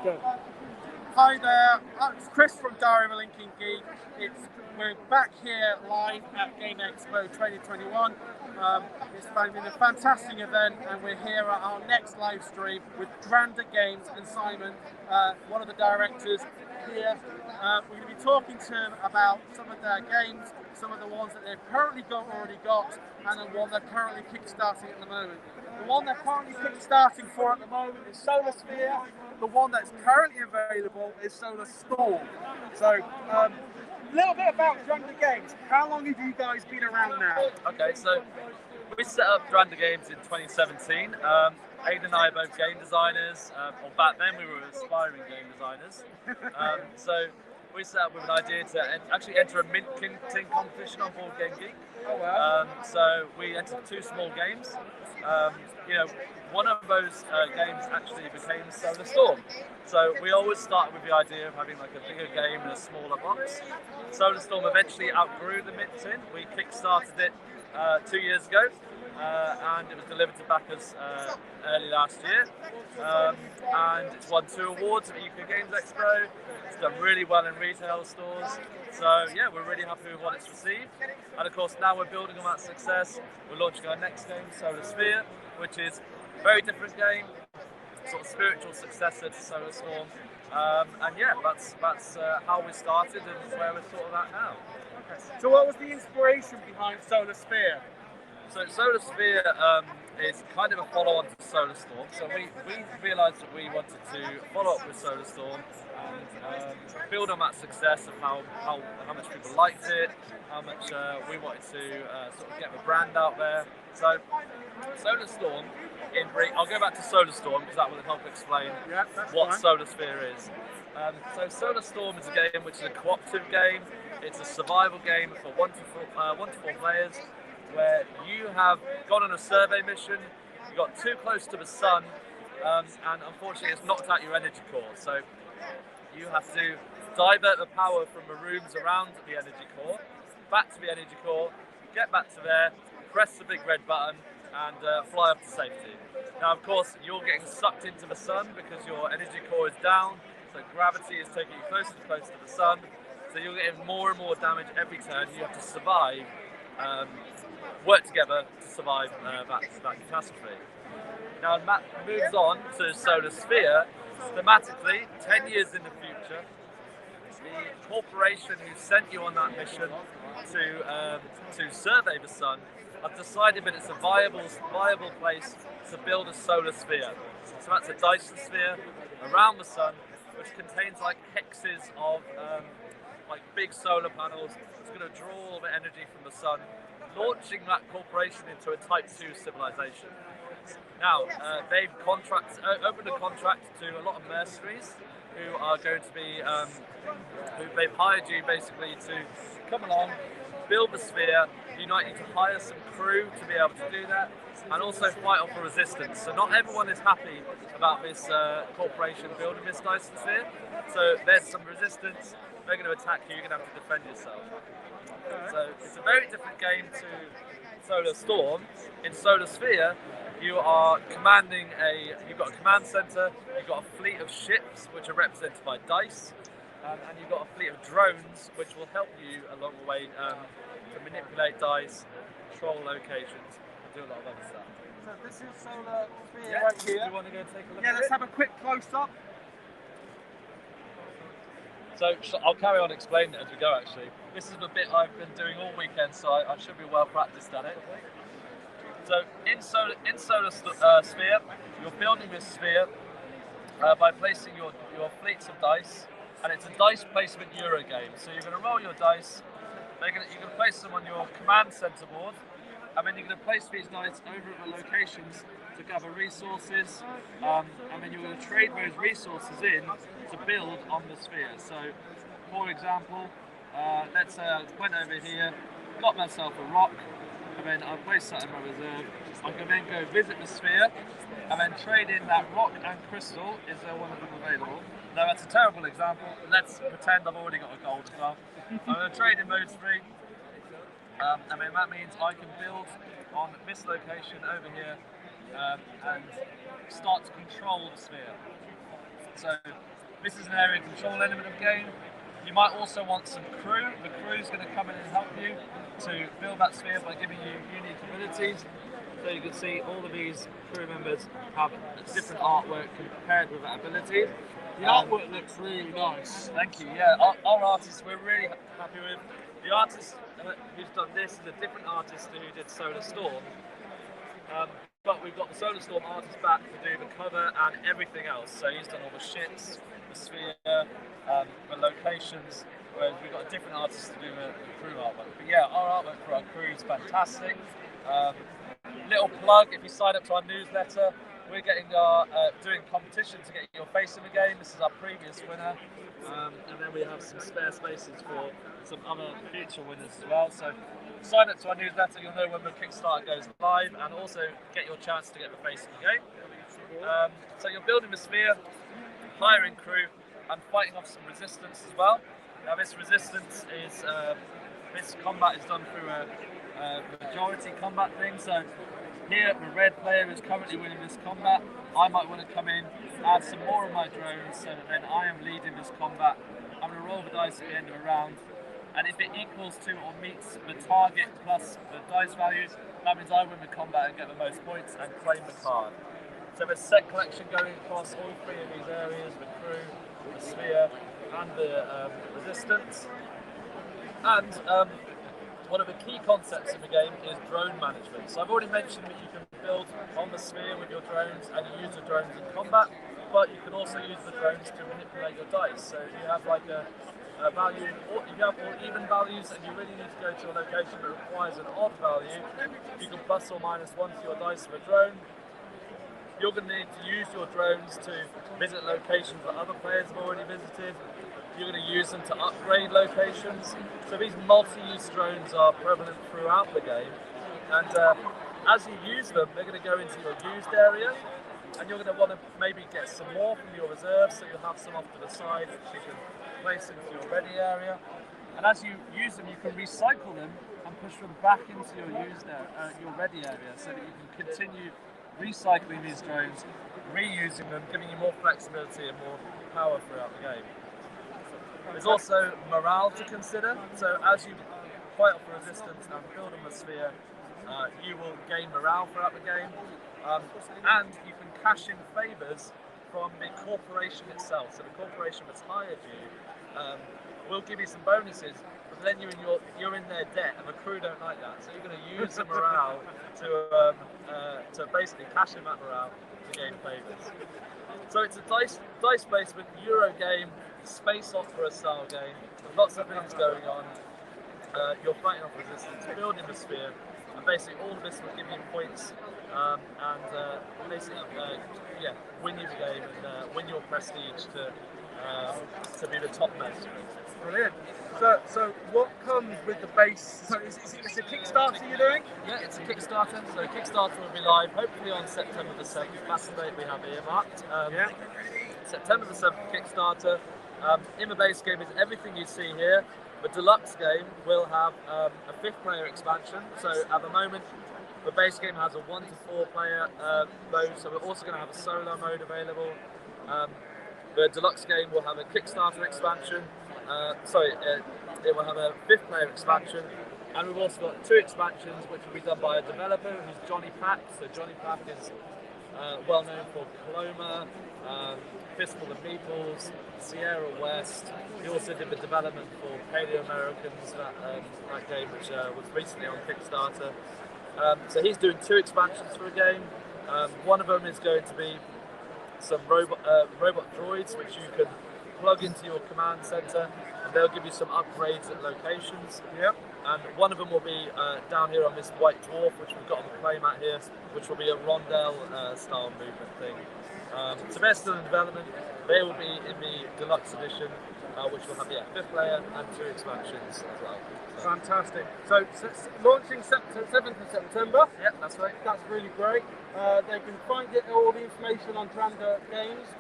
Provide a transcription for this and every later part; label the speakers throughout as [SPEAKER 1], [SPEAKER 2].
[SPEAKER 1] Go.
[SPEAKER 2] Hi there, it's Chris from Diary of a Linking Geek. We're back here live at Game Expo 2021. It's been a fantastic event, and we're here at our next live stream with Dranda Games and Simon, one of the directors here. We're going to be talking to them about some of their games, some of the ones that they've currently already got, and the one they're currently kickstarting at the moment. The one they're currently kickstarting for at the moment is Solar Sphere. The one that's currently available is Solar Storm. So, a little bit about Dranda Games. How long have you guys been around now?
[SPEAKER 3] Okay, so we set up Dranda Games in 2017. Aidan and I are both game designers, or back then we were aspiring game designers. So we set up with an idea to actually enter a Mint Tin competition on Board Game Geek.
[SPEAKER 2] Oh wow!
[SPEAKER 3] So we entered 2 small games. One of those games actually became Solar Storm. So we always started with the idea of having like a bigger game in a smaller box. Solar Storm eventually outgrew the Mint Tin. We kickstarted it 2 years ago, and it was delivered to backers early last year. And it's won 2 awards at the UK Games Expo. It's done really well in retail stores. So yeah, we're really happy with what it's received. And of course now we're building on that success. We're launching our next game, Solar Sphere, which is a very different game, sort of spiritual successor to Solar Storm. And yeah, that's how we started and where we're sort of at now.
[SPEAKER 2] Okay. So what was the inspiration behind Solar Sphere?
[SPEAKER 3] So Solar Sphere is kind of a follow-on to Solar Storm. So we realised that we wanted to follow up with Solar Storm and build on that success of how much people liked it, how much we wanted to sort of get the brand out there. So Solar Storm, I'll go back to Solar Storm because that will help explain what Solar Sphere is. So Solar Storm is a game which is a cooperative game. It's a survival game for 1 to 4 players, where you have gone on a survey mission, you got too close to the sun, and unfortunately it's knocked out your energy core. So you have to divert the power from the rooms around the energy core, back to the energy core, get back to there, press the big red button, and fly up to safety. Now of course you're getting sucked into the sun because your energy core is down, so gravity is taking you closer and closer to the sun, so you're getting more and more damage every turn. You have to survive, work together to survive that catastrophe. Now that moves on to Solar Sphere. Thematically, 10 years in the future, the corporation who sent you on that mission to survey the sun have decided that it's a viable place to build a solar sphere. So that's a Dyson sphere around the sun, which contains like hexes of like big solar panels. It's going to draw all the energy from the sun, launching that corporation into a Type 2 civilization. Now, they've opened a contract to a lot of mercenaries who are going to be, they've hired you basically to come along, build the sphere. You might need to hire some crew to be able to do that, and also fight off the resistance. So not everyone is happy about this corporation building this Dyson sphere. So there's some resistance. They're going to attack you. You're going to have to defend yourself. So it's a very different game to Solar Storm. In Solar Sphere, you are commanding you've got a command center, you've got a fleet of ships which are represented by dice, and you've got a fleet of drones which will help you along the way to manipulate dice, control locations, and do a lot of other stuff.
[SPEAKER 2] So this is Solar Sphere right here.
[SPEAKER 3] Do you want to go take a look
[SPEAKER 2] Yeah,
[SPEAKER 3] at
[SPEAKER 2] let's
[SPEAKER 3] it?
[SPEAKER 2] have a quick close-up.
[SPEAKER 3] So I'll carry on explaining it as we go actually. This is the bit I've been doing all weekend, so I should be well practiced at it. So in Solar Sphere, you're building this sphere by placing your fleets of dice, and it's a dice placement Euro game. So you're going to roll your dice, you're going to place them on your command center board, and then you're going to place these dice over at the locations to gather resources, and then you're going to trade those resources in to build on the sphere. So, for example, let's say I went over here, got myself a rock, and then I'll place that in my reserve. I can then go visit the sphere, and then trade in that rock and crystal. Is there one of them available? No, that's a terrible example. Let's pretend I've already got a gold as well. I'm going to trade in those 3. And then that means I can build on this location over here and start to control the sphere. So this is an area control element of the game. You might also want some crew. The crew is going to come in and help you to build that sphere by giving you unique abilities. So you can see all of these crew members have different artwork compared with that ability.
[SPEAKER 2] The artwork looks really nice.
[SPEAKER 3] Thank you. Yeah, our artists we're really happy with. The artist who's done this is a different artist who did Solar Storm. But we've got the Solar Storm artist back to do the cover and everything else. So he's done all the ships, the sphere, the locations, whereas we've got a different artist to do the crew artwork. But yeah, our artwork for our crew is fantastic. Little plug, if you sign up to our newsletter, we're getting our doing competition to get your face in the game. This is our previous winner, and then we have some spare spaces for some other future winners as well. So sign up to our newsletter, you'll know when the Kickstarter goes live, and also get your chance to get the face in the game. So you're building the sphere, hiring crew, and fighting off some resistance as well. Now this resistance is, this combat is done through a majority combat thing. So here the red player is currently winning this combat. I might want to come in, add some more of my drones so that then I am leading this combat. I'm going to roll the dice at the end of the round, and if it equals to or meets the target plus the dice values, that means I win the combat and get the most points and claim the card. So there's set collection going across all three of these areas: the crew, the sphere, and the resistance. And one of the key concepts in the game is drone management. So I've already mentioned that you can build on the sphere with your drones and you use the drones in combat, but you can also use the drones to manipulate your dice. So if you have like a value, or if you have all even values and you really need to go to a location that requires an odd value, you can plus or minus one to your dice of a drone. You're going to need to use your drones to visit locations that other players have already visited. You're going to use them to upgrade locations. So these multi-use drones are prevalent throughout the game. And as you use them, they're going to go into your used area. And you're going to want to maybe get some more from your reserves, so you'll have some off to the side which you can place into your ready area. And as you use them, you can recycle them and push them back into your your ready area, so that you can continue recycling these drones, reusing them, giving you more flexibility and more power throughout the game. There's also morale to consider. So as you fight off resistance and build on the sphere, you will gain morale throughout the game, and you can cash in favours from the corporation itself. So the corporation that's hired you will give you some bonuses, but then you're in their debt, and the crew don't like that. So you're going to use the morale to basically cash in that morale to gain favours. So it's a dice-based with Euro game, space opera style game. There's lots of things going on. You're fighting off resistance, building the sphere, and basically all of this will give you points and basically win you the game and win your prestige to be the topmost.
[SPEAKER 2] Brilliant. So what comes with the base? So it's a Kickstarter you're doing?
[SPEAKER 3] Yeah, it's a Kickstarter. So Kickstarter will be live hopefully on September the 7th. That's the date we have earmarked. September the 7th Kickstarter. In the base game is everything you see here. The deluxe game will have a 5th player expansion. So at the moment, the base game has a 1 to 4 player mode. So we're also going to have a solo mode available. The deluxe game will have a Kickstarter expansion. It will have a 5th player expansion, and we've also got 2 expansions which will be done by a developer who's Johnny Pack. So Johnny Pack is well known for Paloma, Fistful of Meeples, Sierra West. He also did the development for Paleo Americans, that game which was recently on Kickstarter. So he's doing 2 expansions for a game. One of them is going to be some robot droids which you can plug into your command center, and they'll give you some upgrades at locations.
[SPEAKER 2] Yep.
[SPEAKER 3] And one of them will be down here on this white dwarf, which we've got on the playmat here, which will be a rondelle style movement thing. So they're still in development. They will be in the deluxe edition, which will have 5th player and 2 expansions as well. So.
[SPEAKER 2] Fantastic. So launching 7th of September.
[SPEAKER 3] Yeah, that's right.
[SPEAKER 2] That's really great. They can find all the information on Dranda Games.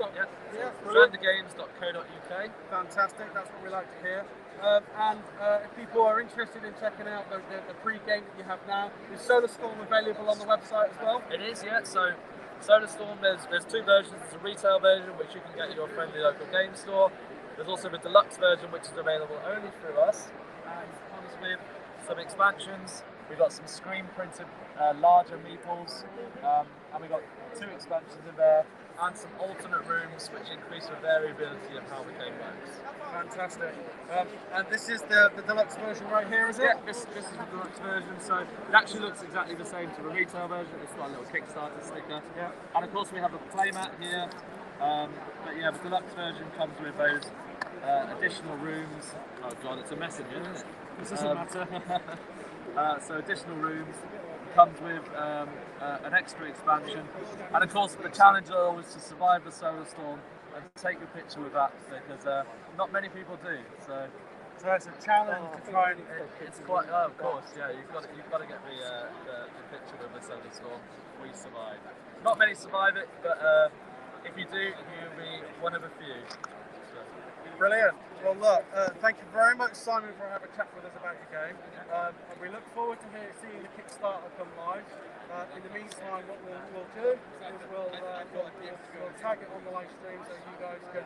[SPEAKER 3] DrandaGames.co.uk.
[SPEAKER 2] Fantastic. That's what we like to hear. And if people are interested in checking out the pre-game that you have now, is Solar Storm available on the website as well?
[SPEAKER 3] It is, yeah. So Solar Storm, there's two versions. There's a retail version, which you can get at your friendly local game store. There's also the deluxe version, which is available only through us, and comes with some expansions. We've got some screen printed larger meeples, and we've got 2 expansions in there, and some alternate rooms which increase the variability of how the game works.
[SPEAKER 2] Fantastic. And this is the deluxe version right here, is it?
[SPEAKER 3] Yeah, this is the deluxe version, so it actually looks exactly the same to the retail version. It's got a little Kickstarter sticker.
[SPEAKER 2] Yeah.
[SPEAKER 3] And of course we have a playmat here. But yeah, the deluxe version comes with those additional rooms. Oh god, it's a mess in here, isn't it?
[SPEAKER 2] This doesn't matter.
[SPEAKER 3] So additional rooms, comes with an extra expansion, and of course the challenge always to survive the solar storm and take a picture with that, because not many people do. So
[SPEAKER 2] it's a challenge to try and.
[SPEAKER 3] It's quite. Oh, of course, yeah. You've got to get the picture with the solar storm before you survive. Not many survive it, but if you do, you'll be one of a few. So.
[SPEAKER 2] Brilliant. Well, look, thank you very much, Simon, for having a chat with us about your game. And we look forward to seeing the Kickstarter come live. In the meantime, what we'll do is we'll tag it on the live stream so you guys can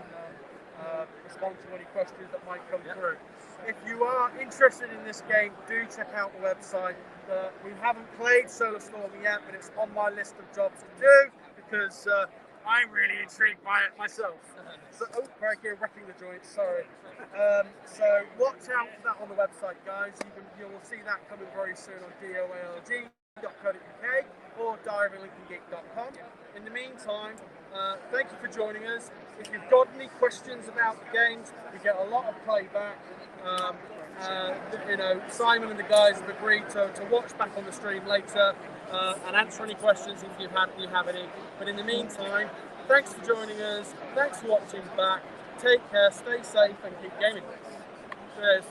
[SPEAKER 2] respond to any questions that might come through. If you are interested in this game, do check out the website. We haven't played Solar Storm yet, but it's on my list of jobs to do because I'm really intrigued by it myself. So, right here, wrecking the joint, sorry. So watch out for that on the website, guys. You will see that coming very soon on DOALG.co.uk or diarylincolngeek.com. In the meantime, thank you for joining us. If you've got any questions about the games, we get a lot of playback. Simon and the guys have agreed to watch back on the stream later and answer any questions if you have any. But in the meantime, thanks for joining us. Thanks for watching back. Take care, stay safe, and keep gaming. Cheers.